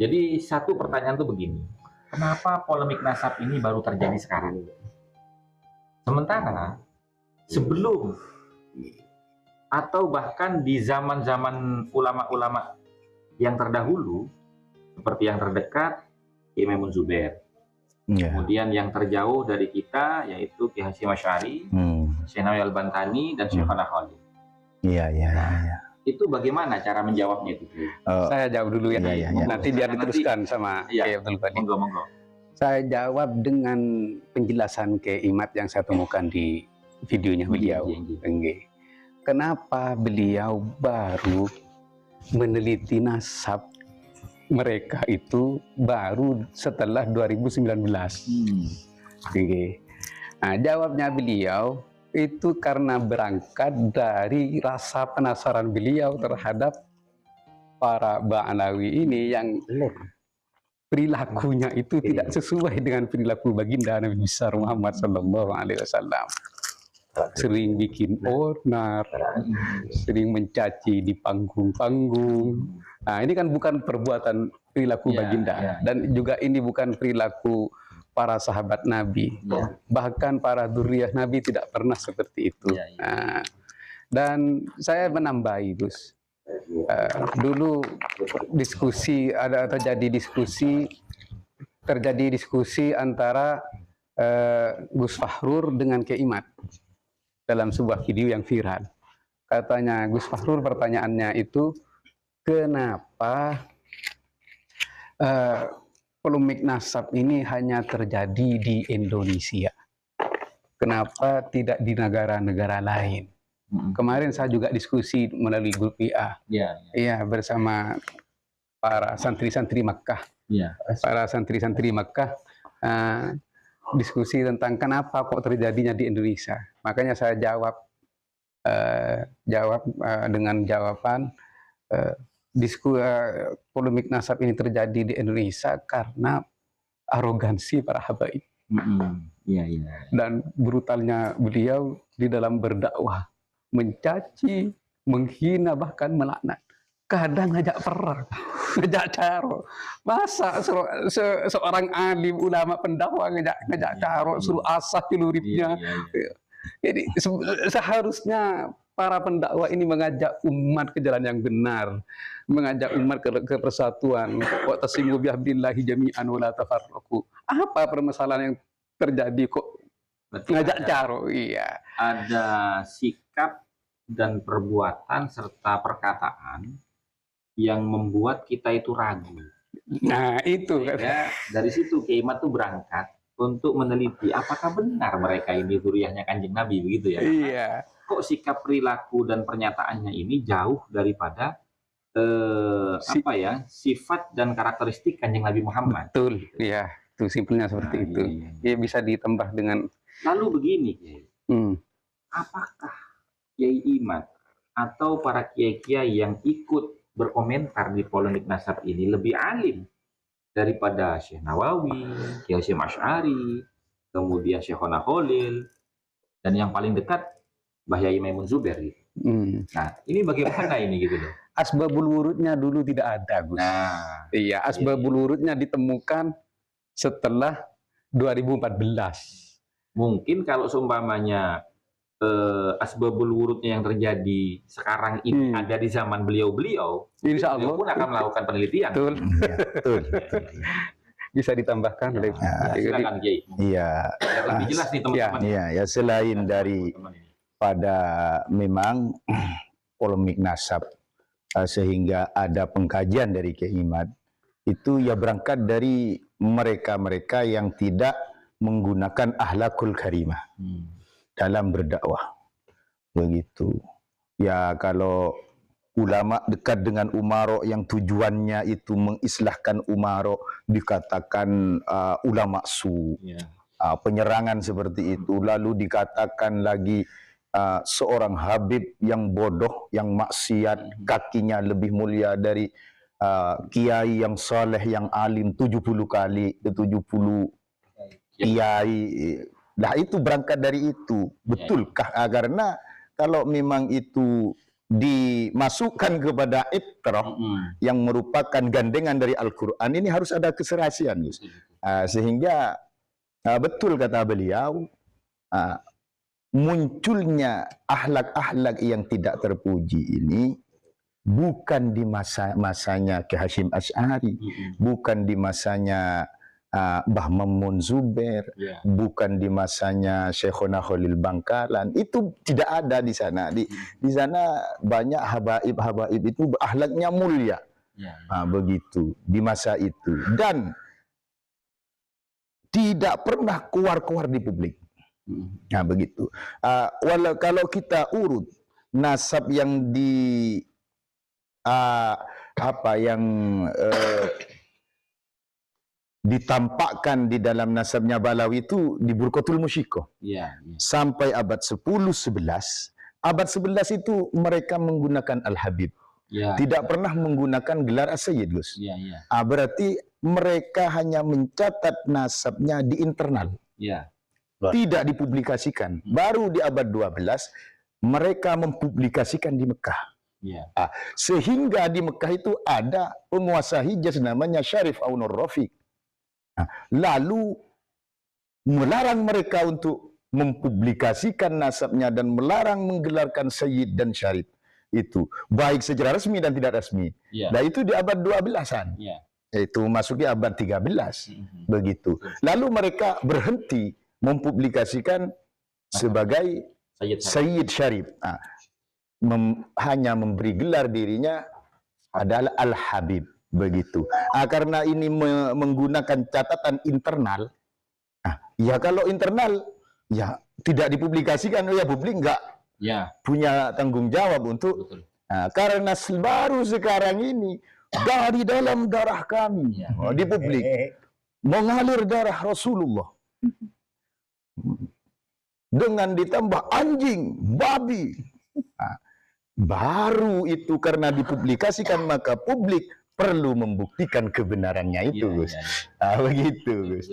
Jadi satu pertanyaan tuh begini, kenapa polemik nasab ini baru terjadi sekarang? Sementara sebelum atau bahkan di zaman-zaman ulama-ulama yang terdahulu, seperti yang terdekat, Imam Zubair. Kemudian yang terjauh dari kita yaitu Ki Hasyim Asy'ari, Syekh Nawawi Al-Bantani, dan Syekh Khalil. Itu bagaimana cara menjawabnya itu? Saya jawab dulu ya. Nanti biar diteruskan sama Kiai Abdul Ghani. Monggo. Saya jawab dengan penjelasan Kiai Imad yang saya temukan di videonya beliau. Kenapa beliau baru meneliti nasab mereka itu baru setelah 2019? Nah, jawabnya beliau itu karena berangkat dari rasa penasaran beliau terhadap para Ba'alawi ini yang perilakunya itu tidak sesuai dengan perilaku baginda Nabi besar Muhammad SAW. Sering bikin onar, sering mencaci di panggung-panggung. Nah, ini kan bukan perbuatan perilaku baginda, dan juga ini bukan perilaku para sahabat Nabi. Bahkan para dzurriyyah Nabi tidak pernah seperti itu. Nah, dan saya menambahi, Gus. Dulu terjadi diskusi antara Gus Fahrur dengan Kiai Imad dalam sebuah video yang viral. Katanya Gus Fahrur, pertanyaannya itu, kenapa polemik nasab ini hanya terjadi di Indonesia? Kenapa tidak di negara-negara lain? Kemarin saya juga diskusi melalui grup IA, bersama para santri-santri Makkah. Para santri-santri Makkah diskusi tentang kenapa kok terjadinya di Indonesia. Makanya saya jawab dengan jawaban polemik nasab ini terjadi di Indonesia karena arogansi para habaib. Dan brutalnya beliau di dalam berdakwah, mencaci, menghina, bahkan melaknat. Kadang ngajak perang, ngajak caro. Masa seorang alim ulama pendakwah ngajak caro, suruh asah celuripnya. Jadi seharusnya para pendakwah ini mengajak umat ke jalan yang benar, mengajak umat ke persatuan. Wa tasimu bihablillahi jami'an wa la tafarraqu. Apa permasalahan yang terjadi kok ngajak caro? Ada sikap dan perbuatan serta perkataan yang membuat kita itu ragu. Nah, itu dari situ Kiai Imad tuh berangkat untuk meneliti apakah benar mereka ini dzurriyyahnya Kanjeng Nabi, begitu ya. Kok sikap, perilaku dan pernyataannya ini jauh daripada sifat dan karakteristik Kanjeng Nabi Muhammad. Betul, itu simpelnya seperti itu. Bisa ditambah dengan. Lalu begini, Kiai. Apakah Kiai Imad atau para kiai-kiai yang ikut berkomentar di polemik nasab ini lebih alim daripada Syekh Nawawi, Ki Hasyim Asy'ari, kemudian Syekh Khalil, dan yang paling dekat Mbah Yai Maimun Zubair gitu. Nah, ini bagaimana ini gitu loh? Asbabul wurudnya dulu tidak ada, Gus. Asbabul wurudnya ditemukan setelah 2014. Mungkin kalau seumpamanya asbabul wurudnya yang terjadi sekarang ini ada di zaman beliau-beliau, insya Allah pun akan melakukan penelitian. Betul. Bisa ditambahkan oleh silakan Kiai. Lebih jelas nih teman-teman. Selain dari pada memang polemik nasab sehingga ada pengkajian dari Kiai Imad, itu berangkat dari mereka-mereka yang tidak menggunakan akhlakul karimah dalam berdakwah, begitu. Kalau ulama dekat dengan umaro yang tujuannya itu mengislahkan umaro dikatakan ulama su, penyerangan seperti itu. Lalu dikatakan lagi seorang habib yang bodoh, yang maksiat, kakinya lebih mulia dari kiai yang soleh, yang alim 70 kali, 70 kiai. Nah, itu berangkat dari itu. Betulkah? Karena kalau memang itu dimasukkan kepada iqra yang merupakan gandengan dari Al-Quran, ini harus ada keserasian, Gus. Sehingga betul kata beliau, munculnya akhlak-akhlak yang tidak terpuji ini bukan di masanya Ki Hasyim Asy'ari, bukan di masanya Mbah Mamun Zubair, bukan di masanya Syekhona Khalil Bangkalan. Itu tidak ada di sana. Di sana banyak habaib itu akhlaknya mulia. Begitu di masa itu, dan tidak pernah keluar-keluar di publik. Nah, begitu. Walau kalau kita urut nasab yang ditampakkan di dalam nasabnya Balawi itu di Burqatul Musyikoh. Sampai abad 10-11. Abad 11 itu mereka menggunakan Al-Habib. Tidak pernah menggunakan gelar As-Sayyid, Gus. Berarti mereka hanya mencatat nasabnya di internal. Tidak dipublikasikan. Baru di abad 12 mereka mempublikasikan di Mekah. Sehingga di Mekah itu ada penguasa Hijaz namanya Syarif Aunur Rafiq. Lalu melarang mereka untuk mempublikasikan nasabnya dan melarang menggelarkan Sayyid dan Syarif itu, baik secara resmi dan tidak resmi. Nah, itu di abad 12-an. Itu masuki abad 13. Begitu. Lalu mereka berhenti mempublikasikan sebagai Sayyid Syarif. Hanya memberi gelar dirinya adalah Al-Habib. Begitu. Karena ini menggunakan catatan internal, ya kalau internal ya tidak dipublikasikan, ya publik nggak punya tanggung jawab untuk. Karena baru sekarang ini dari dalam darah kami di publik mengalir darah Rasulullah, dengan ditambah anjing, babi, baru itu karena dipublikasikan maka publik perlu membuktikan kebenarannya itu, Gus. Begitu, Gus.